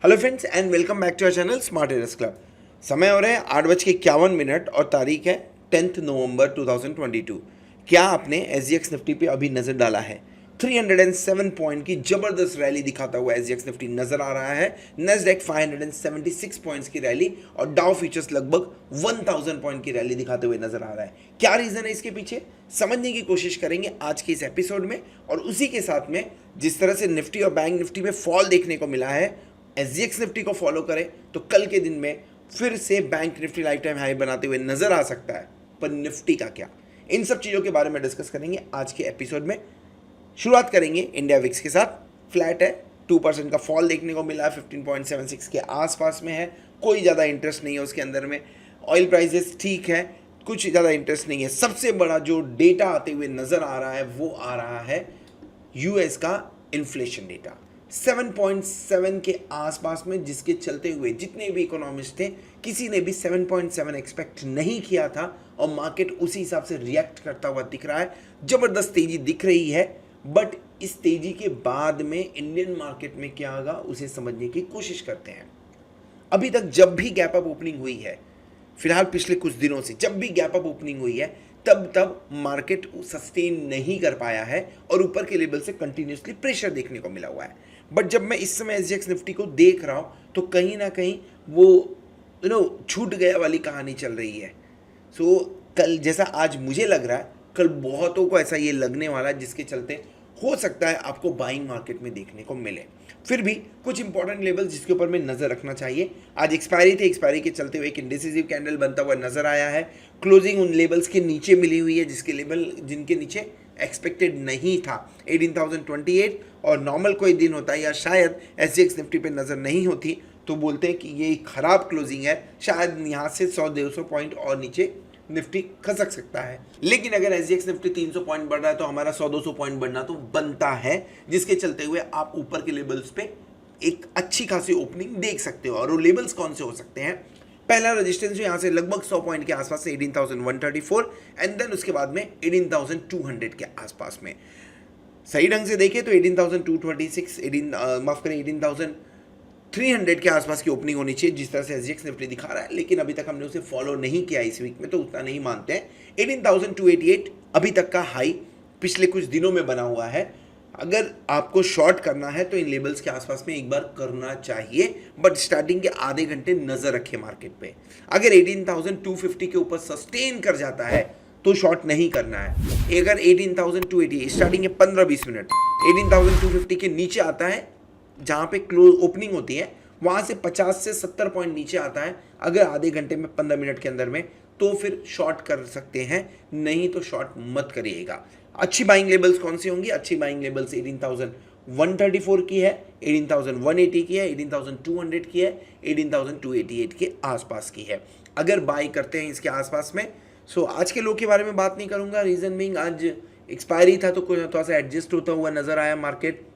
Hello friends and welcome back to our channel smart traders club. समय हो रहा है 8:51 और तारीख है 10 नवंबर 2022। क्या आपने SGX निफ्टी पे अभी नज़र डाला है? 307 पॉइंट की ज़बरदस्त रैली दिखाता हुआ SGX निफ्टी नज़र आ रहा है। नेस्डैक 576 पॉइंट्स की रैली और डाउ फ्यूचर्स लगभग 1000 पॉइंट की रैली दिखाते हुए नज़र आ रहा है। क्या रीज़न है इसके पीछे, समझने की कोशिश करेंगे आज के इस एपिसोड में। और उसी के साथ में जिस तरह से निफ्टी और बैंक निफ्टी में फॉल देखने को मिला है, SGX निफ्टी को फॉलो करें तो कल के दिन में फिर से bank Nifty life time high बनाते हुए नजर आ सकता है। पर निफ्टी का क्या, इन सब चीज़ों के बारे में डिस्कस करेंगे आज के एपिसोड में। शुरुआत करेंगे इंडिया विक्स के साथ। फ्लैट है, 2% का फॉल देखने को मिला है, 15.76 के आसपास में है। कोई ज़्यादा इंटरेस्ट नहीं है उसके अंदर में। ऑयल प्राइसेस ठीक है, कुछ ज़्यादा इंटरेस्ट नहीं है। सबसे बड़ा जो डेटा आते हुए नज़र आ रहा है वो आ रहा है यूएस का इन्फ्लेशन डेटा 7.7 के आसपास में, जिसके चलते हुए जितने भी इकोनॉमिस्ट थे किसी ने भी 7.7 एक्सपेक्ट नहीं किया था और मार्केट उसी हिसाब से रिएक्ट करता हुआ दिख रहा है। जबरदस्त तेजी दिख रही है, बट इस तेजी के बाद में इंडियन मार्केट में क्या होगा उसे समझने की कोशिश करते हैं। अभी तक जब भी गैप अप ओपनिंग हुई है, फिलहाल पिछले कुछ दिनों से जब भी गैप अप ओपनिंग हुई है, तब मार्केट सस्टेन नहीं कर पाया है और ऊपर के लेवल से कंटिन्यूसली प्रेशर देखने को मिला हुआ है। बट जब मैं इस समय SGX निफ्टी को देख रहा हूं तो कहीं ना कहीं वो छूट गया वाली कहानी चल रही है। सो कल जैसा आज मुझे लग रहा है, कल बहुतों को ऐसा ये लगने वाला है, जिसके चलते हो सकता है आपको बाइंग मार्केट में देखने को मिले। फिर भी कुछ इंपॉर्टेंट लेवल्स जिसके ऊपर में नजर रखना चाहिए। आज एक्सपायरी थी, एक्सपायरी के चलते हुए एक इंडिसिसिव कैंडल बनता हुआ नजर आया है। क्लोजिंग उन लेवल्स के नीचे मिली हुई है जिनके नीचे एक्सपेक्टेड नहीं था, 18,028। और नॉर्मल कोई दिन होता है या शायद SGX निफ्टी पे नज़र नहीं होती तो बोलते हैं कि ये खराब क्लोजिंग है, शायद यहाँ से 100-150 पॉइंट और नीचे निफ्टी खसक सकता है। लेकिन अगर SGX निफ्टी 300 पॉइंट बढ़ रहा है तो हमारा 100-200 पॉइंट बढ़ना तो बनता है, जिसके चलते हुए आप ऊपर के लेवल्स पे एक अच्छी खासी ओपनिंग देख सकते हो। और वो लेवल्स कौन से हो सकते हैं? पहला रेजिस्टेंस यहाँ से लगभग 100 पॉइंट के आसपास से 18,134 एंड देन उसके बाद में 18,200 के आसपास में। सही ढंग से देखें तो 18,226 माफ करें 18,300 के आसपास की ओपनिंग होनी चाहिए, जिस तरह से SGX निफ्टी दिखा रहा है। लेकिन अभी तक हमने उसे फॉलो नहीं किया इस वीक में, तो उतना नहीं मानते हैं। 18,288 अभी तक का हाई पिछले कुछ दिनों में बना हुआ है। अगर आपको शॉर्ट करना है तो इन लेवल्स के आसपास में एक बार करना चाहिए, बट स्टार्टिंग के आधे घंटे नजर रखें मार्केट पे। अगर 18,250 के ऊपर सस्टेन कर जाता है तो शॉर्ट नहीं करना है। अगर 18,280 स्टार्टिंग के 15-20 मिनट 18,250 के नीचे आता है, जहां पे क्लोज ओपनिंग होती है वहां से 50 से 70 पॉइंट नीचे आता है, अगर आधे घंटे में 15 मिनट के अंदर में, तो फिर शॉर्ट कर सकते हैं, नहीं तो शॉर्ट मत करिएगा। अच्छी बाइंग लेवल्स कौन सी होंगी? अच्छी बाइंग लेवल्स 18,134 की है, 18,180 की है, 18,200 की है, 18,288 के आसपास की है। अगर बाई करते हैं इसके आसपास में, सो आज के लो के बारे में बात नहीं करूंगा। रीजन बीइंग आज एक्सपायरी था तो कोई थोड़ा सा एडजस्ट होता हुआ नजर आया, मार्केट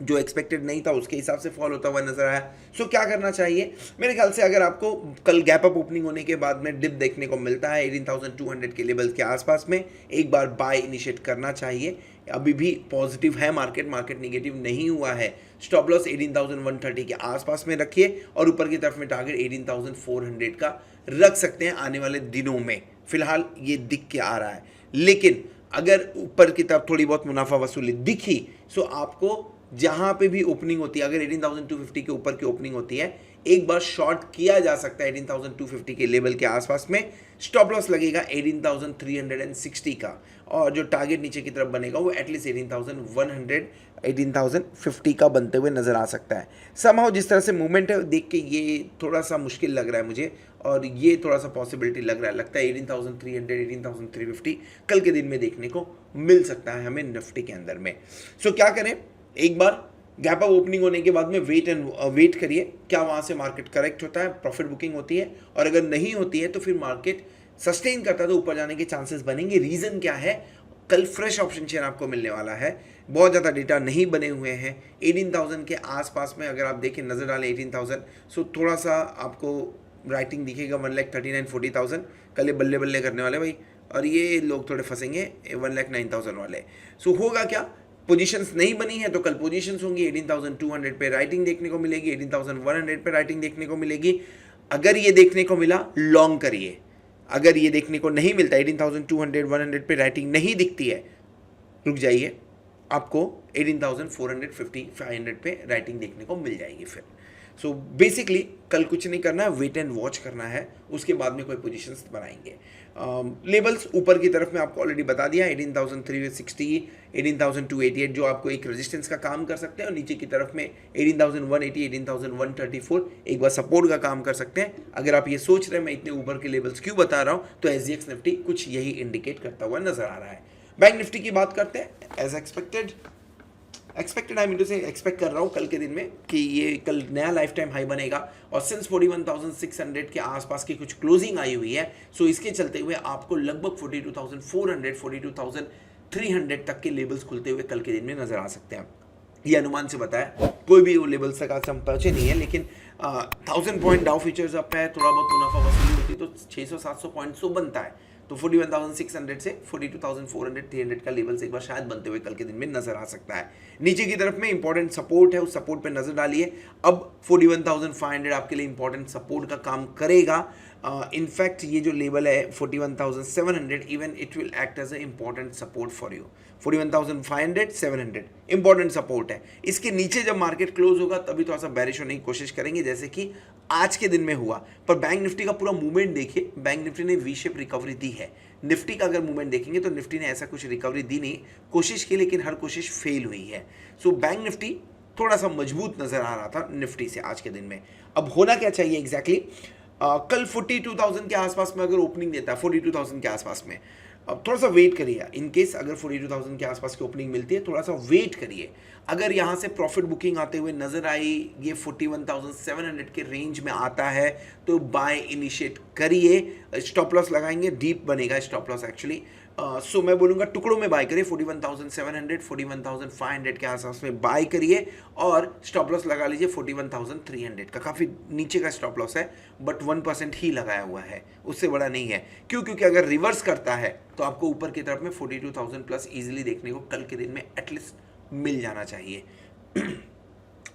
जो एक्सपेक्टेड नहीं था उसके हिसाब से फॉल होता हुआ नजर आया। सो क्या करना चाहिए मेरे ख्याल से? अगर आपको कल गैप अप ओपनिंग होने के बाद में डिप देखने को मिलता है 18,200 के लेवल्स के आसपास में, एक बार बाय इनिशिएट करना चाहिए। अभी भी पॉजिटिव है मार्केट नेगेटिव नहीं हुआ है। स्टॉप लॉस 18,130 के आसपास में रखिए और ऊपर की तरफ में टारगेट 18,400 का रख सकते हैं आने वाले दिनों में। फिलहाल ये दिख के आ रहा है, लेकिन अगर ऊपर की तरफ थोड़ी बहुत मुनाफा वसूली दिखी, सो आपको जहां पे भी ओपनिंग होती है, अगर 18,250 के ऊपर की ओपनिंग होती है, एक बार शॉर्ट किया जा सकता है 18,250 के लेवल के आसपास में। स्टॉप लॉस लगेगा 18,360 का, और जो टारगेट नीचे की तरफ बनेगा वो एटलीस्ट 18,100 18,050 का बनते हुए नजर आ सकता है। समहाउ जिस तरह से मूवमेंट है देख के ये थोड़ा सा मुश्किल लग रहा है मुझे, और ये थोड़ा सा पॉसिबिलिटी लग रहा है, लगता है 18,300 18,350 कल के दिन में देखने को मिल सकता है हमें निफ्टी के अंदर में। सो क्या करें? एक बार गैप अप ओपनिंग होने के बाद में वेट करिए, क्या वहाँ से मार्केट करेक्ट होता है, प्रॉफिट बुकिंग होती है, और अगर नहीं होती है तो फिर मार्केट सस्टेन करता है तो ऊपर जाने के चांसेस बनेंगे। रीज़न क्या है? कल फ्रेश ऑप्शन चेन आपको मिलने वाला है, बहुत ज़्यादा डेटा नहीं बने हुए हैं। 18,000 के आसपास में अगर आप देखें, नज़र डालें 18,000, सो थोड़ा सा आपको राइटिंग दिखेगा 1,39,40,000। कल ये बल्ले बल्ले करने वाले भाई, और ये लोग थोड़े फंसेंगे 1,09,000 वाले। सो होगा क्या? पोजीशंस नहीं बनी है तो कल पोजीशंस होंगी, 18,200 पे राइटिंग देखने को मिलेगी, 18,100 पे राइटिंग देखने को मिलेगी। अगर ये देखने को मिला लॉन्ग करिए, अगर ये देखने को नहीं मिलता 18,200 100 पे राइटिंग नहीं दिखती है, रुक जाइए, आपको 18,450 500 पे राइटिंग देखने को मिल जाएगी फिर। सो बेसिकली कल कुछ नहीं करना है, वेट एंड वॉच करना है, उसके बाद में कोई पोजीशंस बनाएंगे। लेवल्स ऊपर की तरफ में आपको ऑलरेडी बता दिया, 18,360 18,288 जो आपको एक रेजिस्टेंस का काम कर सकते हैं, और नीचे की तरफ में 18,180 18,134 एक बार सपोर्ट का काम कर सकते हैं। अगर आप ये सोच रहे हैं मैं इतने ऊपर के लेवल्स क्यों बता रहा हूँ, तो SGX निफ्टी कुछ यही इंडिकेट करता हुआ नजर आ रहा है। बैंक निफ्टी की बात करते हैं, as expected I mean to say expect कर रहा हूँ कल के दिन में कि ये कल नया लाइफ टाइम हाई बनेगा, और सिंस 41,600 के आसपास की कुछ क्लोजिंग आई हुई है, सो इसके चलते हुए आपको लगभग 42,400 42,300 तक के लेवल्स खुलते हुए कल के दिन में नजर आ सकते हैं। ये अनुमान से बताया, कोई भी वो लेवल्स तक आज हम पहुंचे नहीं है, लेकिन 1000 पॉइंट डाउ फीचर्स अप है, थोड़ा बहुत मुनाफा वसूली होती तो 600-700 पॉइंट्स तो बनता है, तो 41,600 से 42,400 300 का लेवल्स एक बार शायद बनते हुए कल के दिन में नजर आ सकता है। नीचे की तरफ में इंपॉर्टेंट सपोर्ट है, उस सपोर्ट पे नजर डालिए। अब 41,500 आपके लिए इंपॉर्टेंट सपोर्ट का काम करेगा। इनफैक्ट ये जो लेवल है 41,700 even it will act as a important support for you. 41,500 700 important support है। इसके नीचे जब मार्केट क्लोज होगा तभी थोड़ा सा बैरिश होने की कोशिश करेंगे, जैसे कि आज के दिन में हुआ। पर बैंक निफ्टी का पूरा मूवमेंट देखिए, बैंक निफ्टी ने वी शेप रिकवरी दी है। निफ्टी का अगर मूवमेंट देखेंगे तो निफ्टी ने ऐसा कुछ रिकवरी दी नहीं, कोशिश की, लेकिन हर कोशिश फेल हुई है। सो बैंक निफ्टी थोड़ा सा मजबूत नजर आ रहा था निफ्टी से आज के दिन में। अब होना क्या चाहिए एग्जैक्टली, कल 42,000 के आसपास में अगर ओपनिंग देता है, 42,000 के आसपास में, अब थोड़ा सा वेट करिए। इन केस अगर 42,000 के आसपास की ओपनिंग मिलती है, थोड़ा सा वेट करिए। अगर यहाँ से प्रॉफिट बुकिंग आते हुए नजर आई, ये 41,700 के रेंज में आता है, तो बाय इनिशिएट करिए। स्टॉप लॉस लगाएंगे, डीप बनेगा स्टॉप लॉस एक्चुअली। सो मैं बोलूँगा टुकड़ों में बाय करिए, 41,700 41,500 के आसपास में बाय करिए, और स्टॉप लॉस लगा लीजिए 41,300 का। काफ़ी नीचे का स्टॉप लॉस है, बट 1% ही लगाया हुआ है, उससे बड़ा नहीं है। क्यों? क्योंकि अगर रिवर्स करता है तो आपको ऊपर की तरफ में 42,000 प्लस ईजिली देखने को कल के दिन में एटलीस्ट मिल जाना चाहिए।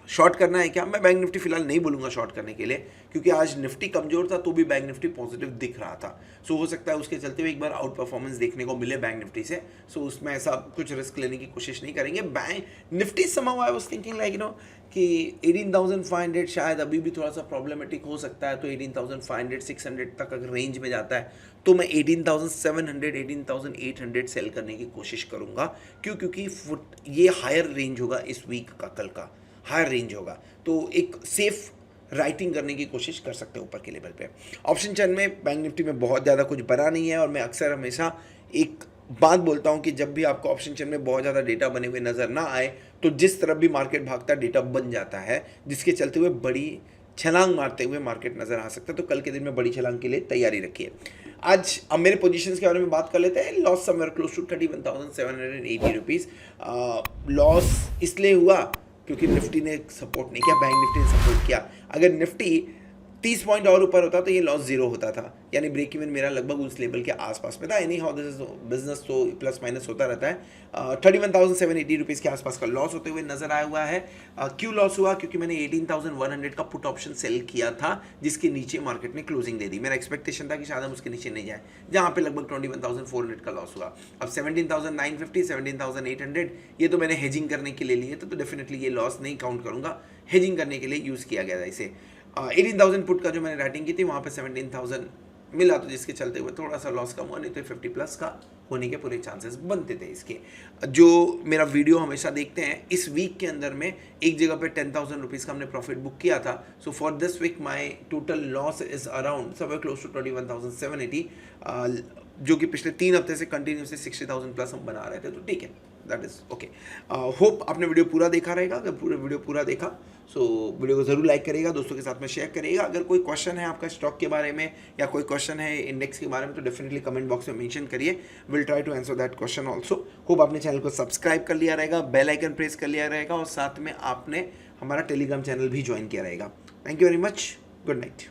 शॉर्ट करना है क्या? मैं बैंक निफ्टी फिलहाल नहीं बोलूँगा शॉर्ट करने के लिए, क्योंकि आज निफ्टी कमजोर था तो भी बैंक निफ्टी पॉजिटिव दिख रहा था। सो हो सकता है उसके चलते हुए एक बार आउट परफॉर्मेंस देखने को मिले बैंक निफ्टी से। सो उसमें ऐसा कुछ रिस्क लेने की कोशिश नहीं करेंगे। Bank Nifty somehow I was thinking like कि 18,500 शायद अभी भी थोड़ा सा प्रॉब्लमेटिक हो सकता है, तो 18,500 600 तक अगर रेंज में जाता है तो मैं 18,700 18,800 सेल करने की कोशिश करूँगा। क्यों? क्योंकि ये हायर रेंज होगा इस वीक का, कल का हायर रेंज होगा, तो एक सेफ राइटिंग करने की कोशिश कर सकते हैं ऊपर के लेवल पे। ऑप्शन चैन में बैंक निफ्टी में बहुत ज़्यादा कुछ बना नहीं है, और मैं अक्सर हमेशा एक बात बोलता हूं कि जब भी आपको ऑप्शन चेन में बहुत ज़्यादा डेटा बने हुए नज़र ना आए, तो जिस तरफ भी मार्केट भागता है डेटा बन जाता है, जिसके चलते हुए बड़ी छलांग मारते हुए मार्केट नज़र आ सकता है। तो कल के दिन में बड़ी छलांग के लिए तैयारी रखिए। आज अब मेरे पोजीशंस के बारे में बात कर लेते हैं। Loss somewhere close to 31,780 rupees. Loss इसलिए हुआ क्योंकि निफ्टी ने सपोर्ट नहीं किया, बैंक निफ्टी ने सपोर्ट किया। अगर निफ्टी 30 पॉइंट और ऊपर होता तो ये लॉस जीरो होता था, यानी ब्रेक इवन मेरा लगभग उस लेवल के आसपास में था। Any how this is business, तो प्लस माइनस होता रहता है। 31,780 रुपीज़ के आसपास का लॉस होते हुए नजर आया हुआ है। क्यों लॉस हुआ? क्योंकि मैंने 18,100 का पुट ऑप्शन सेल किया था, जिसके नीचे मार्केट ने क्लोजिंग दे दी। मेरा एक्सपेक्टेशन था कि शायद हम उसके नीचे नहीं जाए, जहाँ पे लगभग 21,400 का लॉस हुआ। अब 17,950 17,800 ये तो मैंने हेजिंग करने के लिए लिए थे, तो डेफिनेटली ये लॉस नहीं काउंट करूँगा। हेजिंग करने के लिए यूज़ किया गया था इसे। 18,000 पुट का जो मैंने राइटिंग की थी वहाँ पे 17,000 मिला, तो जिसके चलते हुए थोड़ा सा लॉस कम हुआ, नहीं तो 50 प्लस का होने के पूरे चांसेस बनते थे इसके। जो मेरा वीडियो हमेशा देखते हैं, इस वीक के अंदर में एक जगह पे 10,000 रुपीज़ का हमने प्रॉफिट बुक किया था। So for this week my total loss is around somewhere close to 21,780, जो कि पिछले 3 हफ्ते से कंटिन्यूसली 60,000 प्लस हम बना रहे थे, तो ठीक है, दैट इज़ ओके। होप आपने वीडियो पूरा देखा रहेगा। अगर पूरा वीडियो पूरा देखा सो वीडियो को ज़रूर लाइक करिएगा, दोस्तों के साथ में शेयर करिएगा। अगर कोई क्वेश्चन है आपका स्टॉक के बारे में या कोई क्वेश्चन है इंडेक्स के बारे में, तो डेफिनेटली कमेंट बॉक्स में मेंशन करिए, will try to answer that question also. Hope आपने चैनल को सब्सक्राइब कर लिया रहेगा, बेल आइकन प्रेस कर लिया रहेगा, और साथ में आपने हमारा टेलीग्राम चैनल भी ज्वाइन किया रहेगा। Thank you very much, good night.